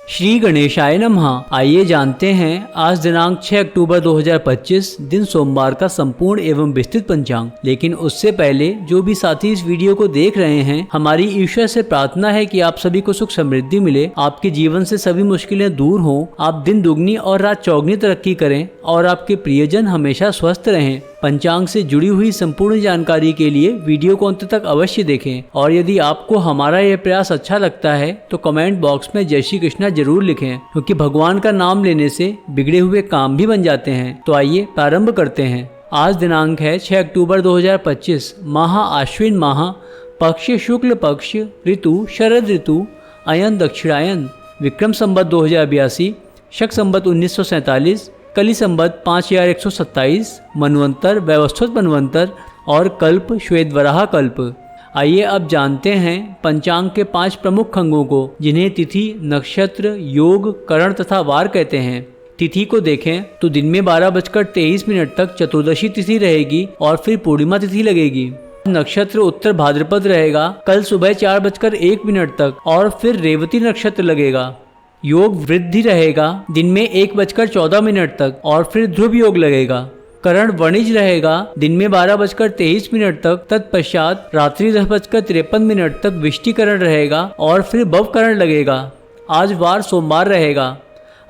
श्री गणेशाय नमः। आइए जानते हैं आज दिनांक 6 अक्टूबर 2025 दिन सोमवार का संपूर्ण एवं विस्तृत पंचांग। लेकिन उससे पहले जो भी साथी इस वीडियो को देख रहे हैं, हमारी ईश्वर से प्रार्थना है कि आप सभी को सुख समृद्धि मिले, आपके जीवन से सभी मुश्किलें दूर हों, आप दिन दुगनी और रात चौगनी तरक्की करें और आपके प्रियजन हमेशा स्वस्थ रहें। पंचांग से जुड़ी हुई संपूर्ण जानकारी के लिए वीडियो को अंत तक अवश्य देखें और यदि आपको हमारा यह प्रयास अच्छा लगता है तो कमेंट बॉक्स में जय श्री कृष्णा जरूर लिखें, क्योंकि भगवान का नाम लेने से बिगड़े हुए काम भी बन जाते हैं। तो आइए प्रारंभ करते हैं। आज दिनांक है 6 अक्टूबर 2025, माह आश्विन माह, पक्ष शुक्ल पक्ष, ऋतु शरद ऋतु, अयन दक्षिणायन, विक्रम संवत 2082, शक संवत 1947, कली संवत 5127, मनवंतर वैवस्वत मनवंतर और कल्प श्वेतवराह कल्प। आइए अब जानते हैं पंचांग के 5 प्रमुख अंगों को, जिन्हें तिथि, नक्षत्र, योग, करण तथा वार कहते हैं। तिथि को देखें तो दिन में 12:23 तक चतुर्दशी तिथि रहेगी और फिर पूर्णिमा तिथि लगेगी। नक्षत्र उत्तर भाद्रपद रहेगा कल सुबह 4:01 तक और फिर रेवती नक्षत्र लगेगा। योग वृद्धि रहेगा दिन में 1:14 तक और फिर ध्रुव योग लगेगा। करण वणिज रहेगा दिन में 12:23 तक, तत्पश्चात रात्रि 10:53 तक विष्टिकरण रहेगा और फिर भवकरण लगेगा। आज वार सोमवार रहेगा।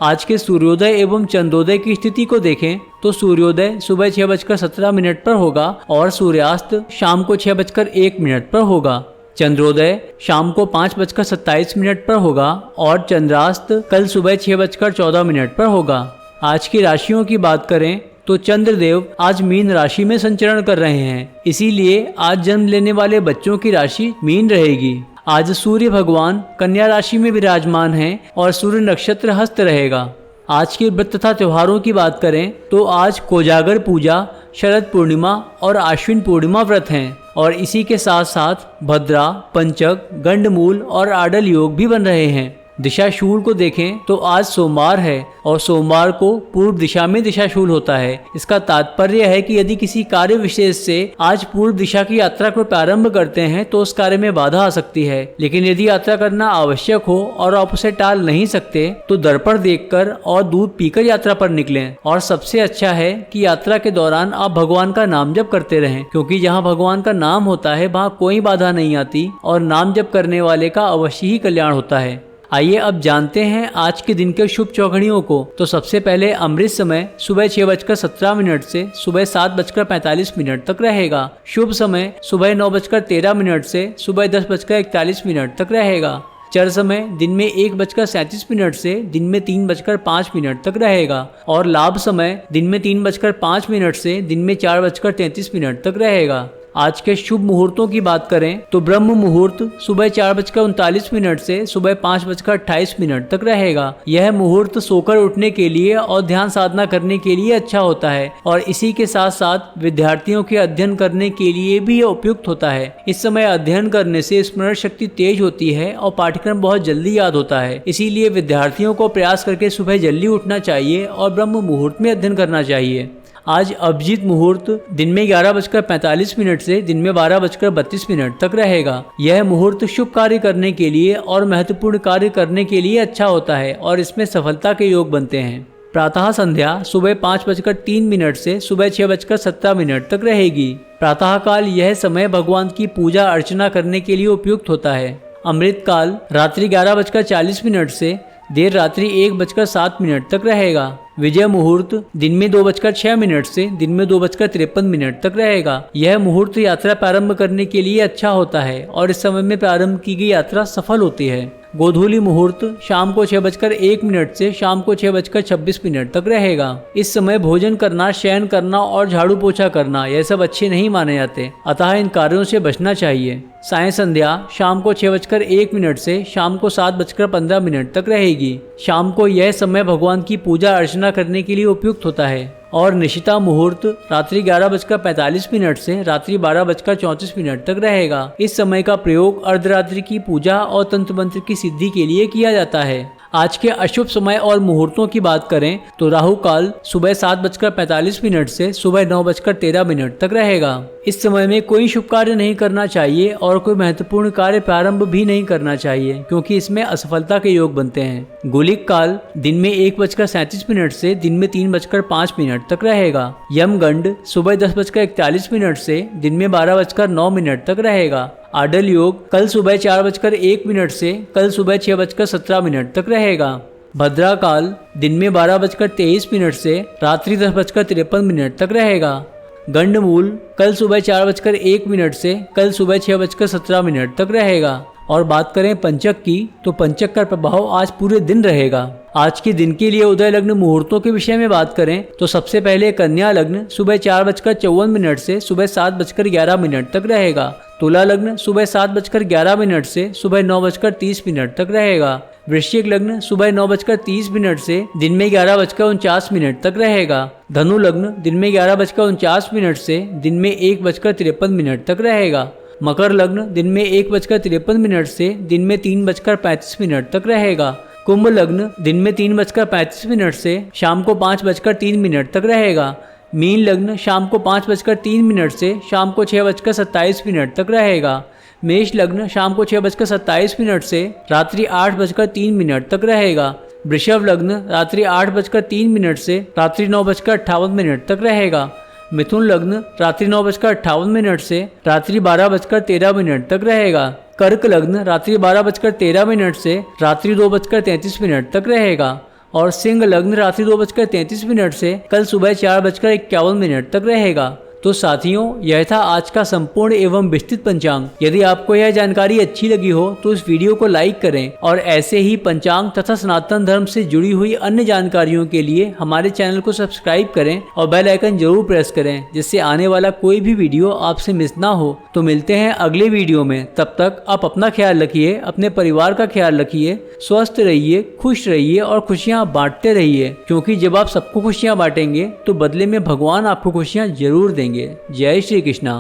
आज के सूर्योदय एवं चंद्रोदय की स्थिति को देखें तो सूर्योदय सुबह 6:17 पर होगा और सूर्यास्त शाम को 6:01 पर होगा। चंद्रोदय शाम को 5:27 पर होगा और चंद्रास्त कल सुबह 6:14 पर होगा। आज की राशियों की बात करें तो चंद्रदेव आज मीन राशि में संचरण कर रहे हैं, इसीलिए आज जन्म लेने वाले बच्चों की राशि मीन रहेगी। आज सूर्य भगवान कन्या राशि में विराजमान हैं और सूर्य नक्षत्र हस्त रहेगा। आज के व्रत तथा त्योहारों की बात करें तो आज कोजागर पूजा, शरद पूर्णिमा और आश्विन पूर्णिमा व्रत हैं और इसी के साथ साथ भद्रा, पंचक, गंडमूल और आडल योग भी बन रहे हैं। दिशाशूल को देखें तो आज सोमवार है और सोमवार को पूर्व दिशा में दिशाशूल होता है। इसका तात्पर्य है कि यदि किसी कार्य विशेष से आज पूर्व दिशा की यात्रा को प्रारंभ करते हैं तो उस कार्य में बाधा आ सकती है, लेकिन यदि यात्रा करना आवश्यक हो और आप उसे टाल नहीं सकते तो दर्पण देखकर और दूध पीकर यात्रा पर निकलें। और सबसे अच्छा है कि यात्रा के दौरान आप भगवान का नाम जप करते रहें, क्योंकि जहाँ भगवान का नाम होता है वहाँ कोई बाधा नहीं आती और नाम जप करने वाले का अवश्य ही कल्याण होता है। आइए अब जानते हैं आज के दिन के शुभ चौघड़ियों को। तो सबसे पहले अमृत समय सुबह 6:17 से सुबह 7:45 तक रहेगा। शुभ समय सुबह 9:13 से सुबह 10:41 तक रहेगा। चर समय दिन में 1:37 से दिन में 3:05 तक रहेगा और लाभ समय दिन में 3:05 से दिन में 4:33 तक रहेगा। आज के शुभ मुहूर्तों की बात करें तो ब्रह्म मुहूर्त सुबह 4:39 से सुबह 5:28 तक रहेगा। यह मुहूर्त सोकर उठने के लिए और ध्यान साधना करने के लिए अच्छा होता है और इसी के साथ साथ विद्यार्थियों के अध्ययन करने के लिए भी यह उपयुक्त होता है। इस समय अध्ययन करने से स्मरण शक्ति तेज होती है और पाठ्यक्रम बहुत जल्दी याद होता है, इसीलिए विद्यार्थियों को प्रयास करके सुबह जल्दी उठना चाहिए और ब्रह्म मुहूर्त में अध्ययन करना चाहिए। आज अभिजीत मुहूर्त दिन में 11:45 से दिन में 12:32 तक रहेगा। यह मुहूर्त शुभ कार्य करने के लिए और महत्वपूर्ण कार्य करने के लिए अच्छा होता है और इसमें सफलता के योग बनते हैं। प्रातः संध्या सुबह 5:03 से सुबह 6:17 तक रहेगी। प्रातः काल यह समय भगवान की पूजा अर्चना करने के लिए उपयुक्त होता है। अमृत काल रात्रि 11:40 से देर रात्रि 1:07 तक रहेगा। विजय मुहूर्त दिन में 2:06 से दिन में 2:53 तक रहेगा। यह मुहूर्त यात्रा प्रारंभ करने के लिए अच्छा होता है और इस समय में प्रारंभ की गई यात्रा सफल होती है। गोधूली मुहूर्त शाम को 6:01 से शाम को 6:26 तक रहेगा। इस समय भोजन करना, शयन करना और झाड़ू पोछा करना यह सब अच्छे नहीं माने जाते, अतः इन कार्यों से बचना चाहिए। साय संध्या शाम को 6:01 से शाम को 7:15 तक रहेगी। शाम को यह समय भगवान की पूजा अर्चना करने के लिए उपयुक्त होता है। और निशिता मुहूर्त रात्रि 11:45 से रात्रि 12:34 तक रहेगा। इस समय का प्रयोग अर्धरात्रि की पूजा और तंत्र मंत्र की सिद्धि के लिए किया जाता है। आज के अशुभ समय और मुहूर्तों की बात करें तो राहु काल सुबह 7:45 से सुबह 9:13 तक रहेगा। इस समय में कोई शुभ कार्य नहीं करना चाहिए और कोई महत्वपूर्ण कार्य प्रारंभ भी नहीं करना चाहिए, क्योंकि इसमें असफलता के योग बनते हैं। गुलिक काल दिन में 1:37 से दिन में 3:05 तक रहेगा। यमगंड सुबह 10:41 से दिन में 12:09 तक रहेगा। आडल योग कल सुबह 4:01 से कल सुबह 6:17 तक रहेगा। भद्रा काल दिन में 12:23 से रात्रि 10:53 तक रहेगा। गंडमूल कल सुबह 4:01 से कल सुबह 6:17 तक रहेगा। और बात करें पंचक की तो पंचक का प्रभाव आज पूरे दिन रहेगा। आज के दिन के लिए उदय लग्न मुहूर्तों के विषय में बात करें तो सबसे पहले कन्या लग्न सुबह 4:54 से सुबह 7:11 तक रहेगा। तुला लग्न सुबह 7:11 से सुबह 9:30 तक रहेगा। वृश्चिक लग्न सुबह 9:30 से दिन में 11:49 तक रहेगा। धनु लग्न दिन में 11:49 से दिन में 1:53 तक रहेगा। मकर लग्न दिन में 1:53 से दिन में 3:35 तक रहेगा। कुंभ लग्न दिन में 3:35 से शाम को 5:03 तक रहेगा। मीन लग्न शाम को 5:03 से शाम को 6:27 तक रहेगा। मेष लग्न शाम को 6:27 से रात्रि 8:03 तक रहेगा। वृषभ लग्न रात्रि 8:03 से रात्रि 9:58 तक रहेगा। मिथुन लग्न रात्रि 9:58 से रात्रि 12:13 तक रहेगा। कर्क लग्न रात्रि 12:13 से रात्रि 2:33 तक रहेगा। और सिंह लग्न रात्रि 2:33 से कल सुबह 4:51 तक रहेगा। तो साथियों, यह था आज का संपूर्ण एवं विस्तृत पंचांग। यदि आपको यह जानकारी अच्छी लगी हो तो इस वीडियो को लाइक करें और ऐसे ही पंचांग तथा सनातन धर्म से जुड़ी हुई अन्य जानकारियों के लिए हमारे चैनल को सब्सक्राइब करें और बेल आइकन जरूर प्रेस करें, जिससे आने वाला कोई भी वीडियो आपसे मिस ना हो। तो मिलते हैं अगले वीडियो में। तब तक आप अपना ख्याल रखिए, अपने परिवार का ख्याल रखिए, स्वस्थ रहिए, खुश रहिए और खुशियाँ बांटते रहिए, क्योंकि जब आप सबको खुशियाँ बांटेंगे तो बदले में भगवान आपको खुशियाँ जरूर देंगे। जय श्री कृष्णा।